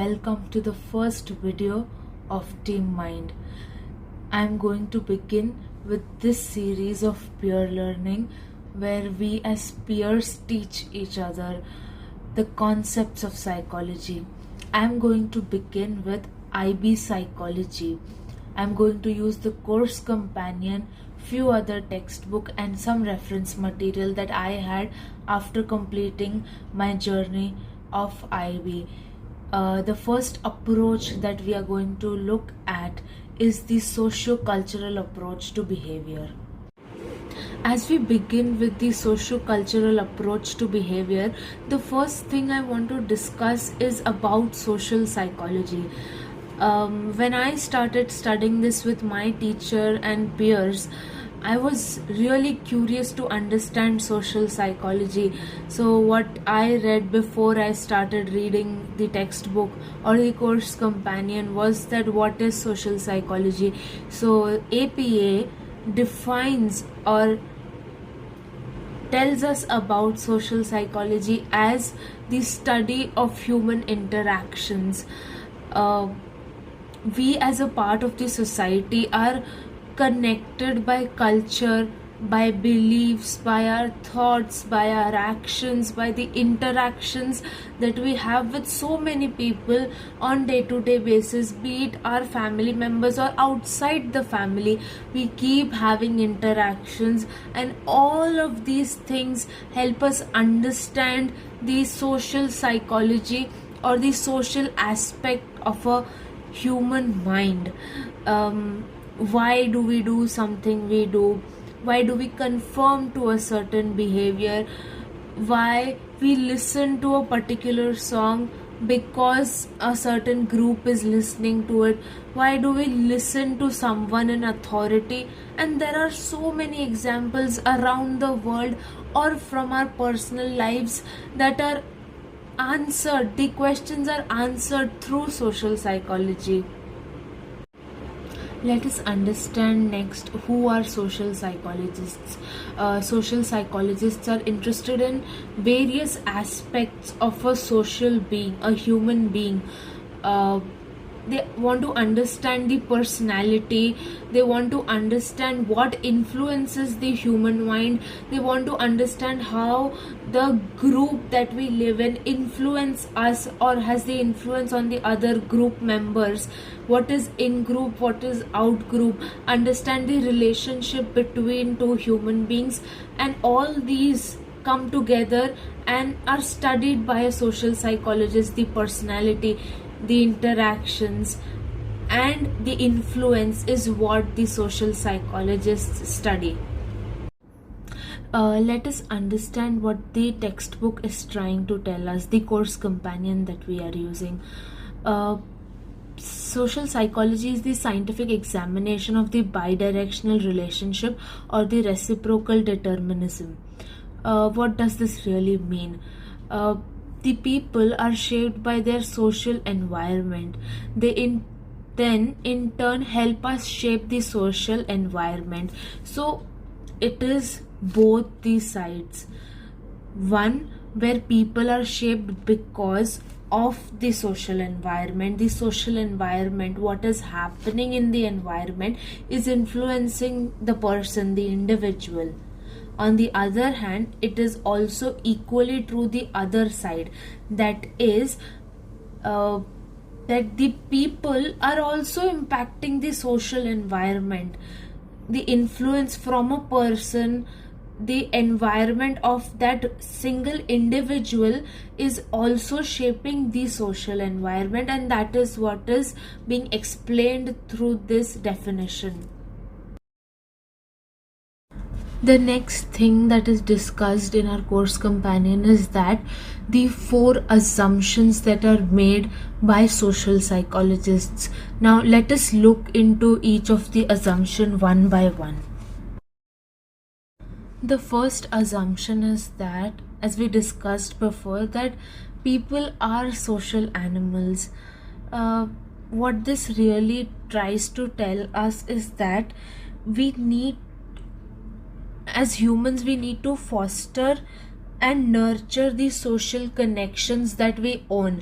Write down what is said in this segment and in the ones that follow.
welcome to the first video of teaMind. I am going to begin with this series of peer learning where we as peers teach each other the concepts of psychology. I am going to begin with IB psychology. I am going to use the course companion, few other textbook and some reference material that I had after completing my journey of IB. The first approach that we are going to look at is the socio-cultural approach to behavior. As we begin with the socio-cultural approach to behavior, the first thing I want to discuss is about social psychology. When I started studying this with my teacher and peers, I was really curious to understand social psychology. So what I read before I started reading the textbook or the course companion was that what is social psychology. So APA defines or tells us about social psychology as the study of human interactions. We as a part of the society are connected by culture, by beliefs, by our thoughts, by our actions, by the interactions that we have with so many people on day-to-day basis, be it our family members or outside the family. We keep having interactions, and all of these things help us understand the social psychology or the social aspect of a human mind. Why do we do something we do? Why do we conform to a certain behavior? Why we listen to a particular song because a certain group is listening to it? Why do we listen to someone in authority? And there are so many examples around the world or from our personal lives that are answered. The questions are answered through social psychology. Let us understand next who are social psychologists. Social psychologists are interested in various aspects of a social being, a human being. They want to understand the personality, they want to understand what influences the human mind, they want to understand how the group that we live in influence us or has the influence on the other group members, what is in group, what is out group, understand the relationship between two human beings, and all these come together and are studied by a social psychologist. The personality, the interactions and the influence is what the social psychologists study. Let us understand what the textbook is trying to tell us, the course companion that we are using. Social psychology is the scientific examination of the bidirectional relationship or the reciprocal determinism. What does this really mean? The people are shaped by their social environment. They then in turn help us shape the social environment. So it is both these sides. One where people are shaped because of the social environment. The social environment, what is happening in the environment, is influencing the person, the individual. On the other hand, it is also equally true the other side, that is that the people are also impacting the social environment. The influence from a person, the environment of that single individual is also shaping the social environment, and that is what is being explained through this definition. The next thing that is discussed in our course companion is that the 4 assumptions that are made by social psychologists. Now let us look into each of the assumption one by one. The first assumption is that, as we discussed before, that people are social animals. What this really tries to tell us is that as humans, we need to foster and nurture the social connections that we own.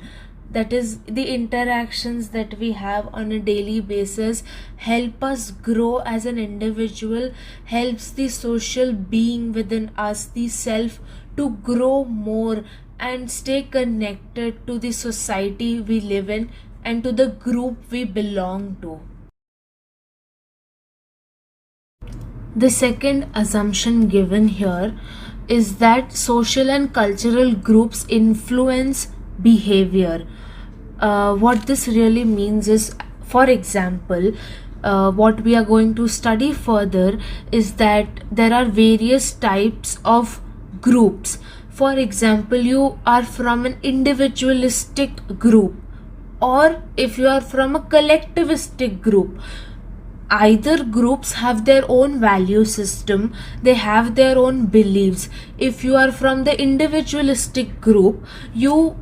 that is the interactions that we have on a daily basis, help us grow as an individual, helps the social being within us, the self, to grow more and stay connected to the society we live in and to the group we belong to. The second assumption given here is that social and cultural groups influence behavior. What this really means is, for example, what we are going to study further is that there are various types of groups. For example, you are from an individualistic group, or if you are from a collectivistic group. Either groups have their own value system, they have their own beliefs. If you are from the individualistic group, you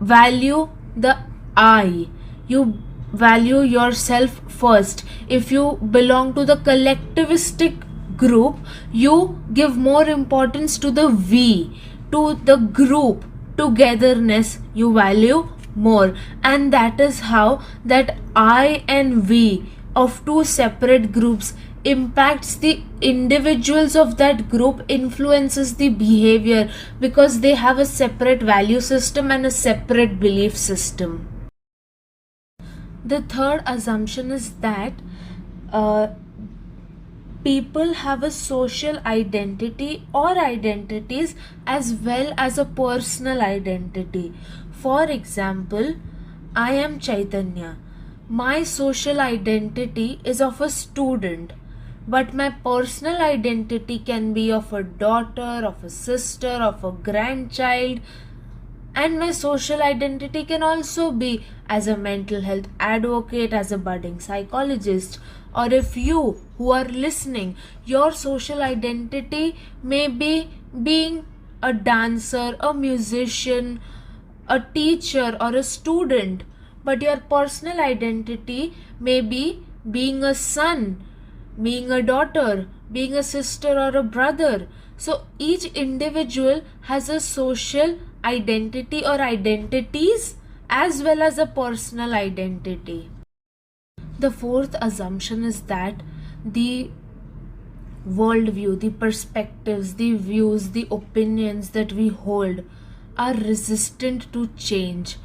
value the I, you value yourself first. If you belong to the collectivistic group, you give more importance to the we, to the group, togetherness you value more. And that is how that I and we of two separate groups impacts the individuals of that group, influences the behavior, because they have a separate value system and a separate belief system. The third assumption is that people have a social identity or identities as well as a personal identity. For example, I am Chaitanya. My social identity is of a student, but my personal identity can be of a daughter, of a sister, of a grandchild. And my social identity can also be as a mental health advocate, as a budding psychologist. Or if you who are listening, your social identity may be being a dancer, a musician, a teacher, or a student, but your personal identity may be being a son, being a daughter, being a sister or a brother. So each individual has a social identity or identities as well as a personal identity. The fourth assumption is that the worldview, the perspectives, the views, the opinions that we hold are resistant to change.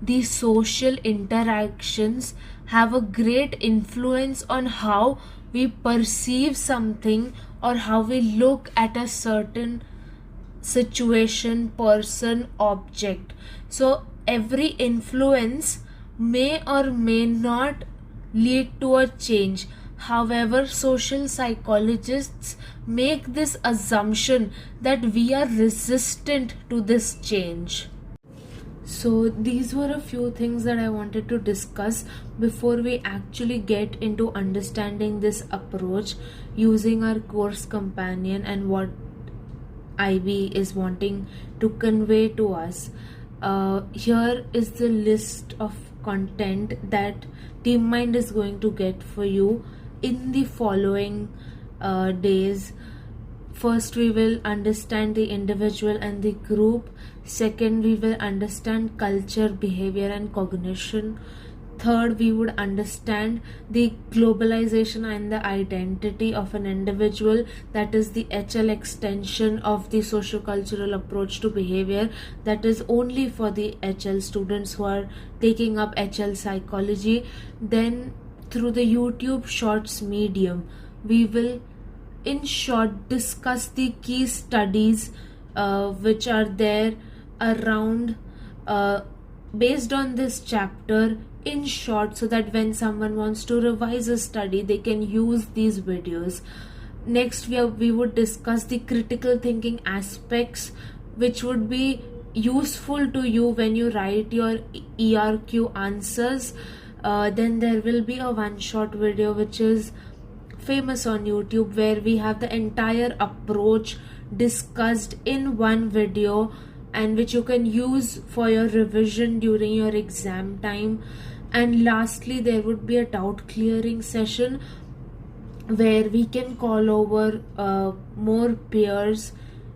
The social interactions have a great influence on how we perceive something or how we look at a certain situation, person, object. So every influence may or may not lead to a change. However, social psychologists make this assumption that we are resistant to this change. So these were a few things that I wanted to discuss before we actually get into understanding this approach using our course companion and what IB is wanting to convey to us. Here is the list of content that teaMind is going to get for you in the following days. First, we will understand the individual and the group. Second, we will understand culture, behavior, and cognition. Third, we would understand the globalization and the identity of an individual, that is the HL extension of the socio-cultural approach to behavior, that is only for the HL students who are taking up HL psychology. Then, through the YouTube Shorts medium, we will in short discuss the key studies which are there around based on this chapter in short, so that when someone wants to revise a study they can use these videos. Next, we would discuss the critical thinking aspects which would be useful to you when you write your ERQ answers. Then there will be a one short video which is famous on YouTube, where we have the entire approach discussed in one video and which you can use for your revision during your exam time. And lastly, there would be a doubt clearing session where we can call over more peers.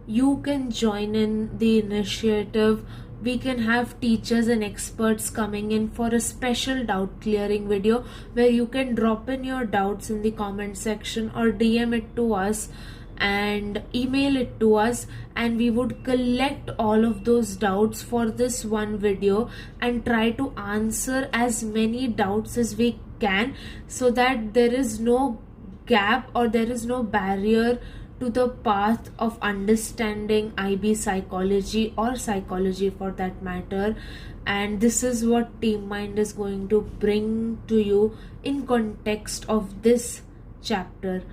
You can join in the initiative we can have teachers and experts coming in for a special doubt clearing video where you can drop in your doubts in the comment section or DM it to us and email it to us, and we would collect all of those doubts for this one video and try to answer as many doubts as we can, so that there is no gap or there is no barrier to the path of understanding IB psychology or psychology for that matter. And this is what teaMind is going to bring to you in context of this chapter.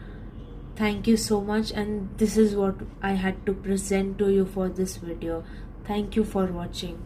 Thank you so much, and this is what I had to present to you for this video. Thank you for watching.